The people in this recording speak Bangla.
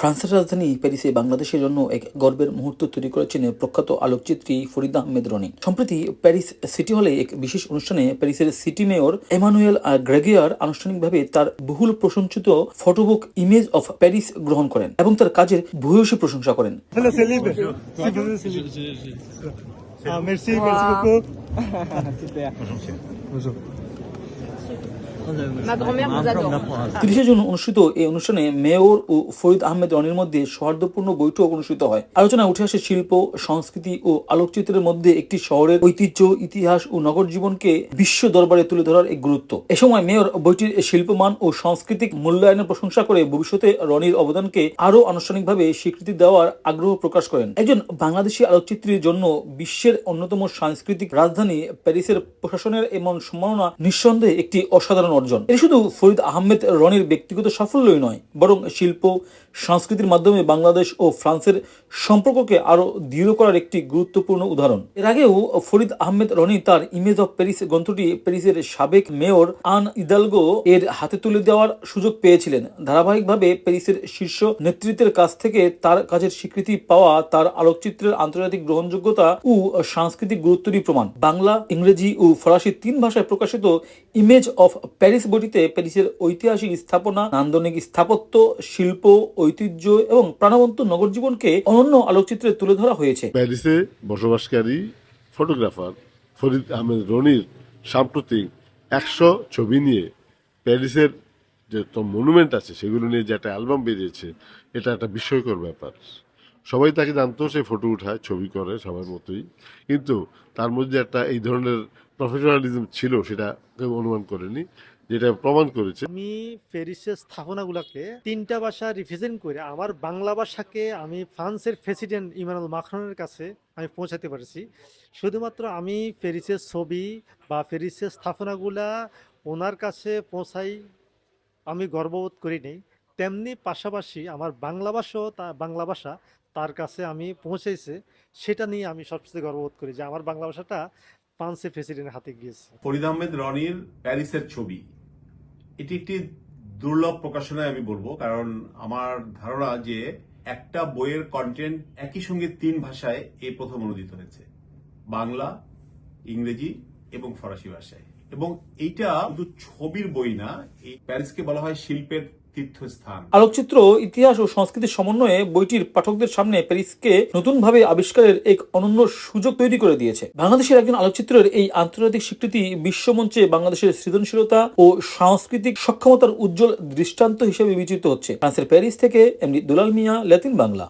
ফ্রান্সের রাজধানী প্যারিসে বাংলাদেশের জন্য এক গর্বের মুহূর্ত তৈরি করেছেন প্রখ্যাত আলোকচিত্রী ফরিদা আহমেদ রনি। সম্প্রতি প্যারিস সিটি হলে এক বিশেষ অনুষ্ঠানে প্যারিসের সিটি মেয়র এমানুয়েল গ্রেগিয়ার আনুষ্ঠানিকভাবে তার বহুল প্রশংসিত ফটোবুক ইমেজ অফ প্যারিস গ্রহণ করেন এবং তার কাজের ভূয়সী প্রশংসা করেন। Ma grand-mère vous adore. 30 June অনুষ্ঠিত এই অনুষ্ঠানে মেয়র ও ফরিদ আহমেদ রনির মধ্যে সৌহার্দ্যপূর্ণ বৈঠক অনুষ্ঠিত হয়। আলোচনায় উঠে আসে শিল্প, সংস্কৃতি ও আলোকচিত্রের মধ্যে একটি শহরের ঐতিহ্য, ইতিহাস ও নগর জীবনকে বিশ্ব দরবারে তুলে ধরার এক গুরুত্ব। এ সময় মেয়র বইটির শিল্পমান ও সাংস্কৃতিক মূল্যায়নের প্রশংসা করে ভবিষ্যতে রনির অবদানকে আরও আনুষ্ঠানিকভাবে স্বীকৃতি দেওয়ার আগ্রহ প্রকাশ করেন। একজন বাংলাদেশি আলোকচিত্রীর জন্য বিশ্বের অন্যতম সাংস্কৃতিক রাজধানী প্যারিসের প্রশাসনের এমন সম্মাননা নিঃসন্দেহে একটি অসাধারণ অর্জন। এটি শুধু ফরিদ আহমেদ রনির ব্যক্তিগত সাফল্যই নয়, বরং শিল্প সংস্কৃতির মাধ্যমে বাংলাদেশ ও ফ্রান্সের সম্পর্ককে আরো দৃঢ় করার একটি গুরুত্বপূর্ণ উদাহরণ। এর আগেও ফরিদ আহমেদ রনি তার ইমেজ অফ প্যারিস গ্রন্থটি প্যারিসের সাবেক মেয়র আন ইদালগো এর হাতে তুলে দেওয়ার সুযোগ পেয়েছিলেন। ধারাবাহিকভাবে প্যারিসের শীর্ষ নেতৃত্বের কাছ থেকে তার কাজের স্বীকৃতি পাওয়া তার আলোকচিত্রের আন্তর্জাতিক গ্রহণযোগ্যতা ও সাংস্কৃতিক গুরুত্বেরই প্রমাণ। বাংলা, ইংরেজি ও ফরাসি 3 ভাষায় প্রকাশিত ইমেজ অফ প্যারিস বইটিতে প্যারিসের ঐতিহাসিক স্থাপনা, নান্দনিক স্থাপত্য, শিল্প, ঐতিহ্য এবং প্রাণবন্ত নগর জীবনকে অনন্য আলোকচিত্রে তুলে ধরা হয়েছে। প্যারিসে বসবাসকারী ফটোগ্রাফার ফরিদ আহমেদ রনির সাম্প্রতিক 100 ছবি নিয়ে প্যারিসের যে মনুমেন্ট আছে সেগুলো নিয়ে যে একটা অ্যালবাম বেরিয়েছে, এটা একটা বিস্ময়কর ব্যাপার। সবাই তাকে জানতো, সে ফটো উঠায়, ছবি করে সবার মতোই, কিন্তু তার মধ্যে একটা এই ধরনের প্রফেশনালিজম ছিল সেটা কেউ অনুমান করেনি, যেটা প্রমাণ করেছে। আমি প্যারিসের স্থাপনাগুলোকে 3টা ভাষা রিপ্রেজেন্ট করে আমার বাংলা ভাষাকে আমি ফ্রান্সের প্রেসিডেন্ট ইমানুয়েল মাখরনের কাছে আমি পৌঁছাতে পারছি। শুধুমাত্র আমি প্যারিসের ছবি বা প্যারিসের স্থাপনাগুলা ওনার কাছে পৌঁছাই আমি গর্ববোধ করি নেই, তেমনি পাশাপাশি আমার বাংলা ভাষা তার কাছে আমি পৌঁছেছে, সেটা নিয়ে আমি সবচেয়ে গর্ববোধ করি যে আমার বাংলা ভাষাটা ফ্রান্সের প্রেসিডেন্টের হাতে গিয়েছে। ফরিদ আহমেদ রনির প্যারিসের ছবি এটি একটি দুর্লভ প্রকাশনায় আমি বলবো, কারণ আমার ধারণা যে একটা বইয়ের কন্টেন্ট একই সঙ্গে 3 ভাষায় এই প্রথম অনুদিত হয়েছে, বাংলা, ইংরেজি এবং ফরাসি ভাষায়। এবং এইটা শুধু ছবির বই না, এই প্যারিসকে বলা হয় শিল্পের তীর্থস্থান। আলোকচিত্র, ইতিহাস ও সংস্কৃতির সমন্বয়ে বইটির পাঠকদের সামনে প্যারিসকে নতুনভাবে আবিষ্কারের এক অনন্য সুযোগ তৈরি করে দিয়েছে। বাংলাদেশের একজন আলোকচিত্রের এই আন্তর্জাতিক স্বীকৃতি বিশ্বমঞ্চে বাংলাদেশের সৃজনশীলতা ও সাংস্কৃতিক সক্ষমতার উজ্জ্বল দৃষ্টান্ত হিসেবে বিবেচিত হচ্ছে। ফ্রান্সের প্যারিস থেকে এমডি দুলাল মিয়া, ল্যাটিন বাংলা।